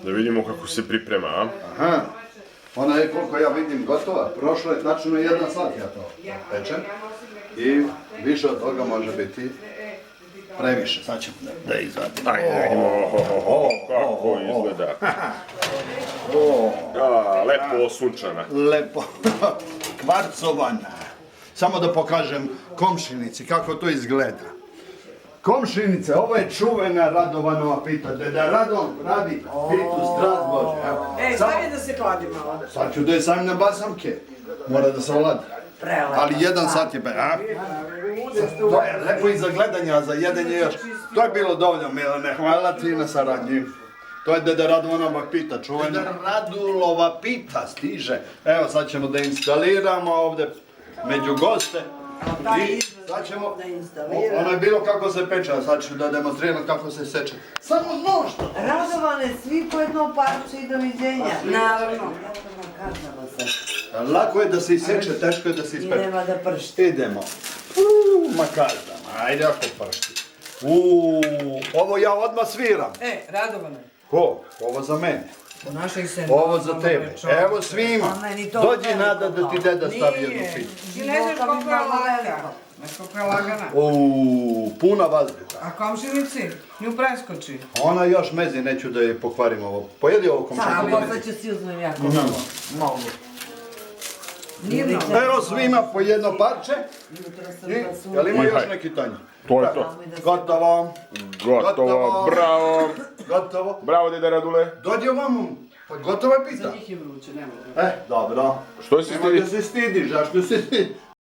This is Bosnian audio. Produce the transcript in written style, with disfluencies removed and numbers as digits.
Da vidimo kako se priprema, a? Aha. Ona je, koliko ja vidim, gotova. Prošlo je tačno 1 sat ja to pečem. I više od toga može biti previše. Sad ćemo da izvadim. Ajde, vidimo kako izgleda. Lepo osunčana. Lepo. Kvarcovana. Samo da pokažem komšinici kako to izgleda. Komšinice, ovo je čuvena Radovanova pita. Deda Radon radi pitu Strasbourg. Stavi da se kladi malo. Sad ću da je stavim na basamke. Mora da se oladi. Ali 1 sat je to je lepo i za gledanje, a za jedenje još. To je bilo dovoljno, Milane. Hvala ti na saradnji. To je Deda Radovanova pita, čuvena. Deda Radulova pita stiže. Evo sad ćemo da instaliramo ovdje među goste. I sad ćemo, ono je bilo kako se peče, a sad ću da demonstriram kako se seče. Samo nožno! Radovane, svi po jednom parču i doviđenja. Naravno. Ja to nakazala sad. Lako je da se iseče, teško je da se ispeče. I nema da pršti. Idemo. Makazdama, ajde ako pršti. Ovo ja odmah sviram. Radovane. Ko? Ovo za mene. U našoj se... Ovo za tebe. Evo svima. Dođi Nada da ti deda stavi jednu pitu. Ti ne znaš koliko je laka. Znaš koliko je lagana. Puna vazduha. A komšinici, nju preskoči. Ona još mezi, neću da je pokvarim ovo. Pojedi ovo komšinici. Samo sad ću si uzmem jako malo. Mogu. Evo svima po jedno parče. Jel ima još neki tanji? To je to. Gotovo. Gotovo, bravo. Gotovo. Bravo, Deda Radule. Dođi ovamo. Pa gotova je pita. Za njih je vruće, ne mogu. Dobro. Što si Nemoj da se stidiš, zašto se stidiš?